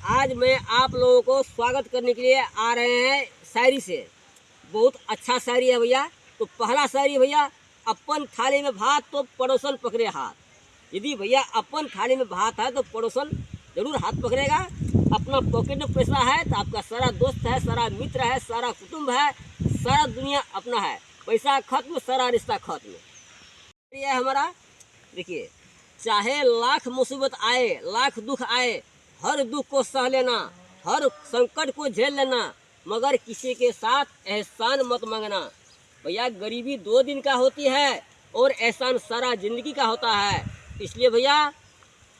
आज मैं आप लोगों को स्वागत करने के लिए आ रहे हैं शायरी से। बहुत अच्छा शायरी है भैया। तो पहला शायरी भैया, अपन थाली में भात तो पड़ोसन पकड़े हाथ। यदि भैया अपन थाली में भात है तो पड़ोसन जरूर हाथ पकड़ेगा। अपना पॉकेट में पैसा है तो आपका सारा दोस्त है, सारा मित्र है, सारा कुटुंब है, सारा दुनिया अपना है। पैसा खत्म, सारा रिश्ता खत्म। ये है हमारा। देखिए, चाहे लाख मुसीबत आए, लाख दुख आए, हर दुख को सह लेना, हर संकट को झेल लेना, मगर किसी के साथ एहसान मत मांगना। भैया गरीबी 2 दिन का होती है और एहसान सारा जिंदगी का होता है। इसलिए भैया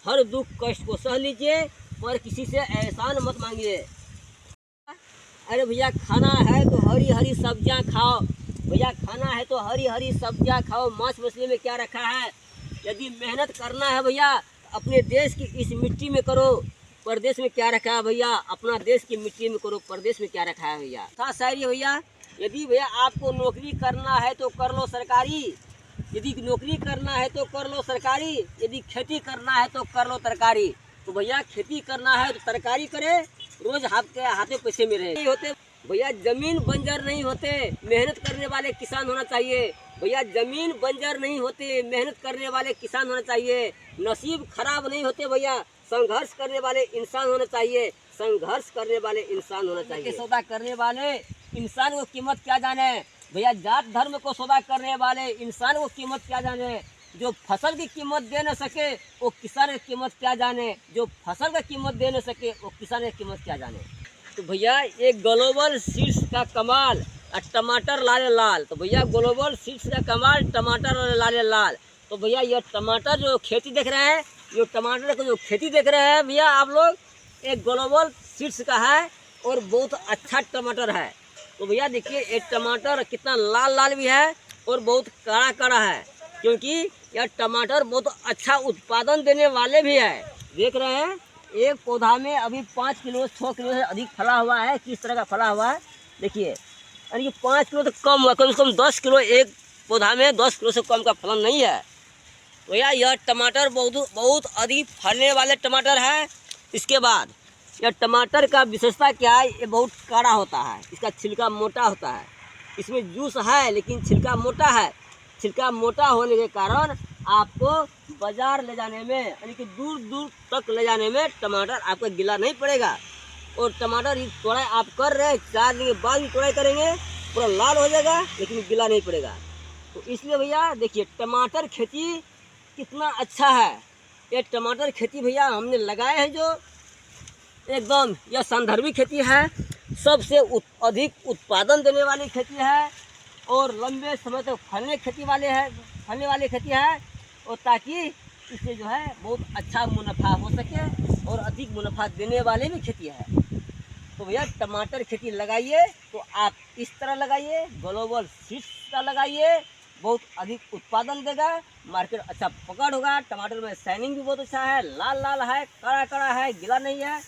हर दुख कष्ट को सह लीजिए, पर किसी से एहसान मत मांगिए। अरे भैया खाना है तो हरी हरी सब्जियां खाओ। भैया खाना है तो हरी हरी सब्जियां खाओ। मांस मछली में क्या रखा है? यदि मेहनत करना है भैया अपने देश की इस मिट्टी में करो। परदेश में क्या रखा है भैया? अपना देश की मिट्टी में करो। परदेश में क्या रखा है भैया? था शायरी भैया, यदि भैया आपको नौकरी करना है तो कर लो सरकारी। यदि नौकरी करना है तो कर लो सरकारी। यदि खेती करना है तो कर लो तरकारी। तो भैया खेती करना है तो तरकारी करे, रोज आपके हाथे पैसे में रहे। नहीं होते भैया, जमीन बंजर नहीं होते, मेहनत करने वाले किसान होना चाहिए। भैया जमीन बंजर नहीं होते, मेहनत करने वाले किसान होना चाहिए। नसीब खराब नहीं होते भैया, संघर्ष करने वाले इंसान होना चाहिए। संघर्ष करने वाले इंसान होना चाहिए। सौदा करने वाले इंसान को कीमत क्या जाने? भैया जात धर्म को सौदा करने वाले इंसान को कीमत क्या जाने? जो फसल की कीमत दे न सके वो किसान की कीमत क्या जाने? जो फसल की कीमत दे न सके वो किसान की कीमत क्या जाने? तो भैया ये ग्लोबल सीड्स का कमाल और टमाटर लाले लाल। तो भैया ग्लोबल सीड्स का कमाल, टमाटर लाले लाल। तो भैया ये टमाटर जो खेती देख रहे हैं, ये टमाटर को जो खेती देख रहे हैं भैया आप लोग, एक ग्लोबल सीड्स का है और बहुत अच्छा टमाटर है। तो भैया देखिए ये टमाटर कितना लाल लाल भी है और बहुत कड़ा कड़ा है, क्योंकि यह टमाटर बहुत अच्छा उत्पादन देने वाले भी है। देख रहे हैं एक पौधा में अभी 5 किलो 6 किलो से अधिक फला हुआ है। किस तरह का फला हुआ है देखिए, यानी 5 किलो तो कम हुआ, कम से कम 10 किलो एक पौधा में 10 किलो से कम का फलन नहीं है। भैया यह टमाटर बहुत अधिक फलने वाले टमाटर है। इसके बाद यह टमाटर का विशेषता क्या है? ये बहुत कड़ा होता है, इसका छिलका मोटा होता है। इसमें जूस है लेकिन छिलका मोटा है। छिलका मोटा होने के कारण आपको बाजार ले जाने में, यानी कि दूर दूर तक ले जाने में टमाटर आपका गिला नहीं पड़ेगा। और टमाटर की तोड़ाई आप कर रहे हैं, 4 दिन के बाद भी तोड़ाई करेंगे, पूरा लाल हो जाएगा लेकिन गिला नहीं पड़ेगा। तो इसलिए भैया देखिए टमाटर खेती कितना अच्छा है। ये टमाटर खेती भैया हमने लगाए हैं जो एकदम यह संदर्भी खेती है, सबसे अधिक उत्पादन देने वाली खेती है और लंबे समय तक फलने वाली खेती है। और ताकि इससे जो है बहुत अच्छा मुनाफा हो सके और अधिक मुनाफा देने वाले भी खेती है। तो भैया टमाटर खेती लगाइए तो आप इस तरह लगाइए, ग्लोबल सीड्स का लगाइए, बहुत अधिक उत्पादन देगा, मार्केट अच्छा पकड़ होगा। टमाटर में शाइनिंग भी बहुत अच्छा है, लाल लाल है, कड़ा कड़ा है, गिला नहीं है,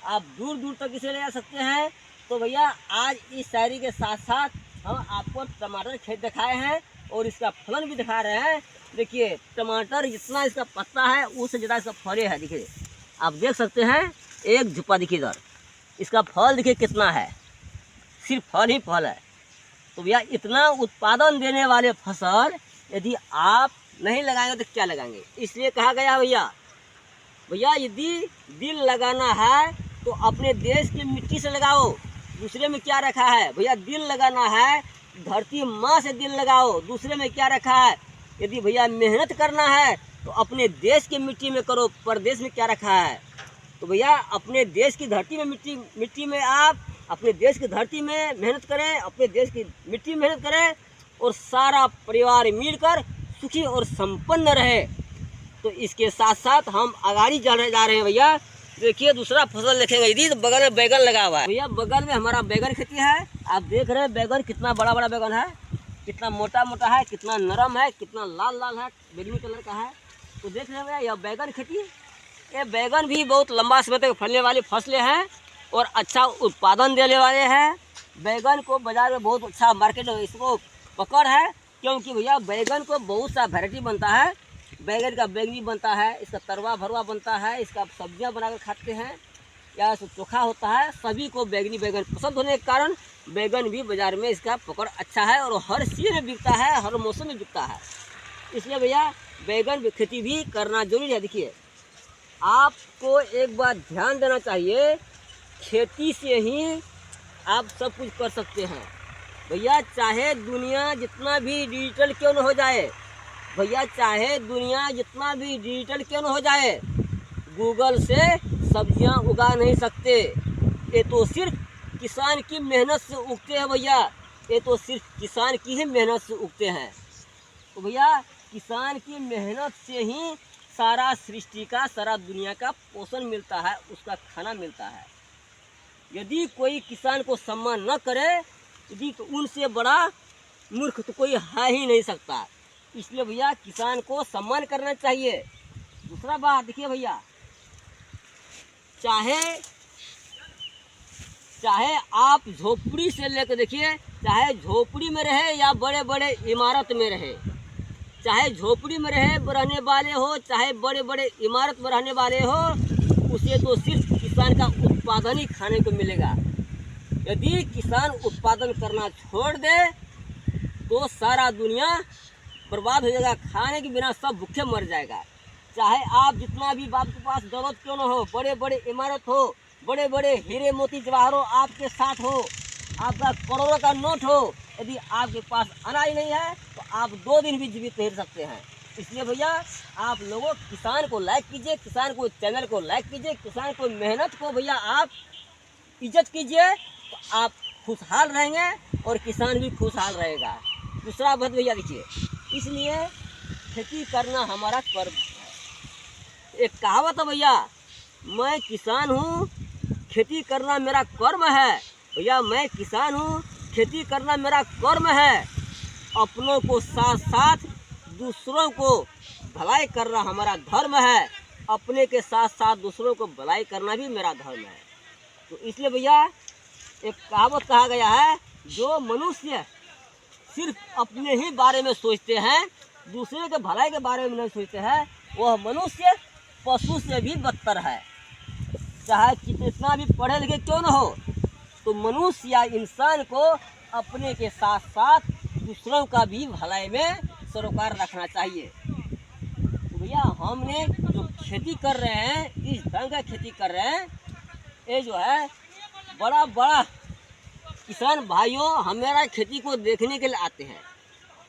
आप दूर दूर तक इसे ले जा सकते हैं। तो भैया आज इस शायरी के साथ साथ हम आपको टमाटर खेत दिखाए हैं और इसका फलन भी दिखा रहे हैं। देखिए टमाटर जितना इसका पत्ता है उससे ज़्यादा इसका फले है। देखिए आप देख सकते हैं, एक झुप्पा देखिए इधर, इसका फल देखिए कितना है, सिर्फ फल ही फल है। तो भैया इतना उत्पादन देने वाले फसल यदि आप नहीं लगाएंगे तो क्या लगाएंगे? इसलिए कहा गया भैया यदि दिल लगाना है तो अपने देश की मिट्टी से लगाओ। दूसरे में क्या रखा है भैया? दिल लगाना है धरती माँ से दिल लगाओ। दूसरे में क्या रखा है? यदि भैया मेहनत करना है तो अपने देश की मिट्टी में करो। परदेश में क्या रखा है? तो भैया अपने देश की धरती में मिट्टी में आप अपने देश की धरती में मेहनत करें, अपने देश की मिट्टी में मेहनत करें और सारा परिवार मिलकर सुखी और संपन्न रहे। तो इसके साथ साथ हम आगाड़ी जा रहे हैं भैया। देखिए दूसरा फसल देखेंगे, यदि तो बगल में बैगन लगा हुआ है भैया। बगल में हमारा बैगन खेती है। आप देख रहे हैं बैगन कितना बड़ा बड़ा बैगन है, कितना मोटा मोटा है, कितना नरम है, कितना लाल लाल है, बैंगनी कलर का है। तो देख रहे हैं भैया यह बैगन खेती, ये बैगन भी बहुत लंबा समय तक फलने वाली फसलें हैं और अच्छा उत्पादन देने वाले हैं। बैगन को बाजार में बहुत अच्छा मार्केट इसको पकड़ है, क्योंकि भैया बैगन को बहुत सा वैरायटी बनता है। बैगन का बैंगनी बनता है, इसका तरुआ भरुआ बनता है, इसका सब्जियां बनाकर खाते हैं। या चोखा होता है, सभी को बैगनी बैगन पसंद होने के कारण बैगन भी बाज़ार में इसका पकड़ अच्छा है और हर सीजन में बिकता है, हर मौसम में बिकता है। इसलिए भैया बैगन खेती भी करना जरूरी है। देखिए, आपको एक बात ध्यान देना चाहिए, खेती से ही आप सब कुछ कर सकते हैं भैया। चाहे दुनिया जितना भी डिजिटल क्यों न हो जाए भैया, चाहे दुनिया जितना भी डिजिटल क्यों न हो जाए, गूगल से सब्जियां उगा नहीं सकते। ये तो सिर्फ किसान की मेहनत से उगते हैं भैया, ये तो सिर्फ किसान की ही मेहनत से उगते हैं। तो भैया किसान की मेहनत से ही सारा सृष्टि का, सारा दुनिया का पोषण मिलता है, उसका खाना मिलता है। यदि कोई किसान को सम्मान न करे, यदि तो उनसे बड़ा मूर्ख तो कोई है ही नहीं सकता। इसलिए भैया किसान को सम्मान करना चाहिए। दूसरा बात देखिए भैया, चाहे आप झोपड़ी से लेकर देखिए, चाहे झोपड़ी में रहे या बड़े बड़े इमारत में रहे, चाहे झोपड़ी में रहने वाले हो, चाहे बड़े बड़े इमारत में रहने वाले हो, उसे तो सिर्फ किसान का उत्पादन ही खाने को मिलेगा। यदि किसान उत्पादन करना छोड़ दे तो सारा दुनिया बर्बाद हो जाएगा, खाने के बिना सब भूखे मर जाएगा। चाहे आप जितना भी आपके पास दौलत क्यों न हो, बड़े बड़े इमारत हो, बड़े बड़े हीरे मोती जवाहरों आपके साथ हो, आपका करोड़ों का नोट हो, यदि आपके पास अनाज नहीं है तो आप 2 दिन भी जीवित नहीं रह सकते हैं। इसलिए भैया आप लोगों किसान को लाइक कीजिए, किसान को चैनल को लाइक कीजिए, किसान को मेहनत को भैया आप इज्जत कीजिए, तो आप खुशहाल रहेंगे और किसान भी खुशहाल रहेगा। दूसरा बात भैया देखिए, इसलिए खेती करना हमारा कर्म है। एक कहावत है भैया, मैं किसान हूँ, खेती करना मेरा कर्म है। भैया मैं किसान हूँ, खेती करना मेरा कर्म है। अपनों को साथ साथ दूसरों को भलाई करना हमारा धर्म है। अपने के साथ साथ दूसरों को भलाई करना भी मेरा धर्म है। तो इसलिए भैया एक कहावत कहा गया है, जो मनुष्य सिर्फ अपने ही बारे में सोचते हैं, दूसरे के भलाई के बारे में नहीं सोचते हैं, वह मनुष्य पशु से भी बदतर है। चाहे कितना भी पढ़े लिखे क्यों न हो, तो मनुष्य या इंसान को अपने के साथ साथ दूसरों का भी भलाई में सरोकार रखना चाहिए। तो भैया हमने जो खेती कर रहे हैं, इस ढंग का खेती कर रहे हैं, ये जो है बड़ा बड़ा किसान भाइयों हमारा खेती को देखने के लिए आते हैं।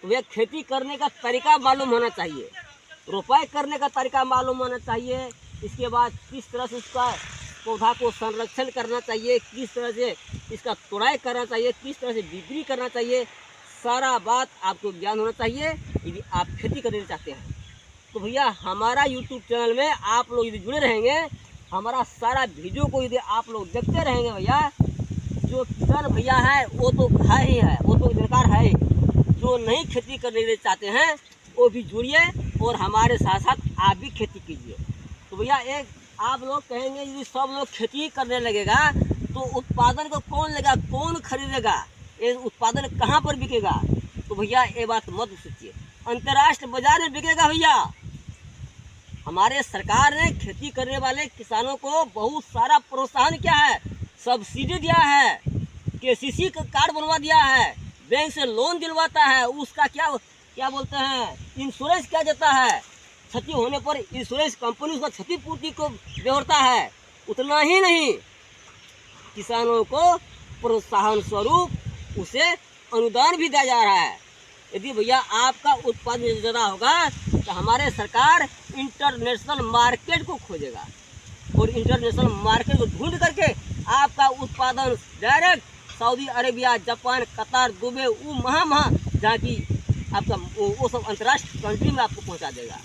तो यह खेती करने का तरीका मालूम होना चाहिए, रोपाई करने का तरीका मालूम होना चाहिए, इसके बाद किस तरह से उसका पौधा को संरक्षण करना चाहिए, किस तरह से इसका तोड़ाई करना चाहिए, किस तरह से बिक्री करना चाहिए, सारा बात आपको ज्ञान होना चाहिए यदि आप खेती करना चाहते हैं। तो भैया हमारा यूट्यूब चैनल में आप लोग यदि जुड़े रहेंगे, हमारा सारा वीडियो को यदि आप लोग देखते रहेंगे भैया, जो किसान भैया है वो तो है ही है, वो तो जानकार है। जो नहीं खेती करने चाहते हैं वो भी जुड़िए और हमारे साथ साथ आप भी खेती कीजिए। तो भैया एक आप लोग कहेंगे यदि सब लोग खेती करने लगेगा तो उत्पादन को कौन लेगा, कौन खरीदेगा, ये उत्पादन कहाँ पर बिकेगा? तो भैया ये बात मत सोचिए, अंतर्राष्ट्रीय बाजार में बिकेगा भैया। हमारे सरकार ने खेती करने वाले किसानों को बहुत सारा प्रोत्साहन किया है, सब्सिडी दिया है, केसीसी का कार्ड बनवा दिया है, बैंक से लोन दिलवाता है, उसका क्या बोलते हैं इंश्योरेंस किया जाता है, क्षति होने पर इंश्योरेंस कंपनी उसका क्षतिपूर्ति को बेवरता है। उतना ही नहीं, किसानों को प्रोत्साहन स्वरूप उसे अनुदान भी दिया जा रहा है। यदि भैया आपका उत्पादन ज़्यादा होगा तो हमारे सरकार इंटरनेशनल मार्केट को खोजेगा और इंटरनेशनल मार्केट को ढूंढ करके आपका उत्पादन डायरेक्ट सऊदी अरेबिया, जापान, कतार, दुबई, वो महा जहाँ की आपका वो सब अंतर्राष्ट्रीय कंट्री में आपको पहुँचा देगा।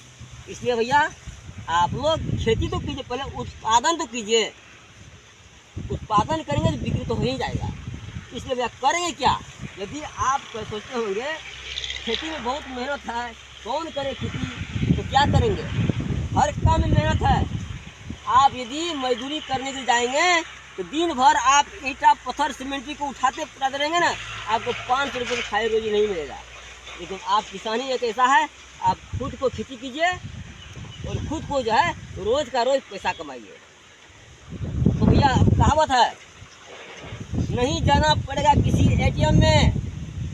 इसलिए भैया आप लोग खेती तो कीजिए, पहले उत्पादन तो कीजिए, उत्पादन करेंगे तो बिक्री तो हो ही जाएगा। इसलिए भैया करेंगे क्या? यदि आप सोचते होंगे खेती में बहुत मेहनत है, कौन करे खेती, तो क्या करेंगे? हर काम में मेहनत है। आप यदि मजदूरी करने के लिए जाएंगे तो दिन भर आप ईंटा पत्थर सीमेंटी को उठाते पटाते रहेंगे ना, आपको 500 रुपये की खाई रोजी नहीं मिलेगा। लेकिन आप किसानी एक ऐसा है, आप खुद को खेती कीजिए और खुद को जो है रोज़ का रोज़ पैसा कमाइए। तो भैया होता है। नहीं जाना पड़ेगा किसी एटीएम में,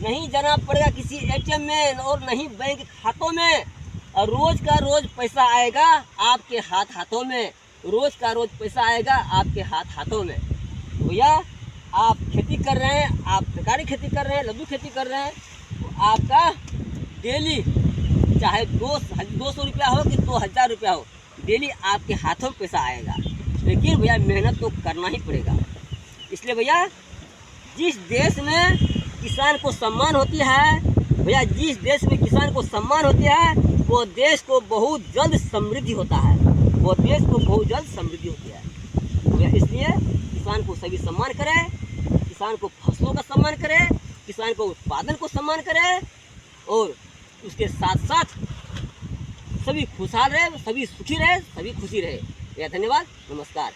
नहीं जाना पड़ेगा किसी एटीएम में और नहीं बैंक खातों में, और रोज का रोज पैसा आएगा आपके हाथों में, रोज का रोज पैसा आएगा आपके हाथों में। भैया आप खेती कर रहे हैं, आप तरकारी खेती कर रहे हैं, लड्डू खेती कर रहे हैं, तो आपका डेली चाहे 200 रुपया हो कि 2000 रुपया हो, डेली आपके हाथों में पैसा आएगा। लेकिन भैया मेहनत तो करना ही पड़ेगा। इसलिए भैया जिस देश में किसान को सम्मान होती है, भैया जिस देश में किसान को सम्मान होती है, वो देश को बहुत जल्द समृद्धि होता है, वो देश को बहुत जल्द समृद्धि होती है। भैया इसलिए किसान को सभी सम्मान करें, किसान को फसलों का सम्मान करें, किसान को उत्पादन को सम्मान करें, और उसके साथ साथ सभी खुशहाल रहे, सभी सुखी रहे, सभी खुशी रहे। भैया धन्यवाद, नमस्कार।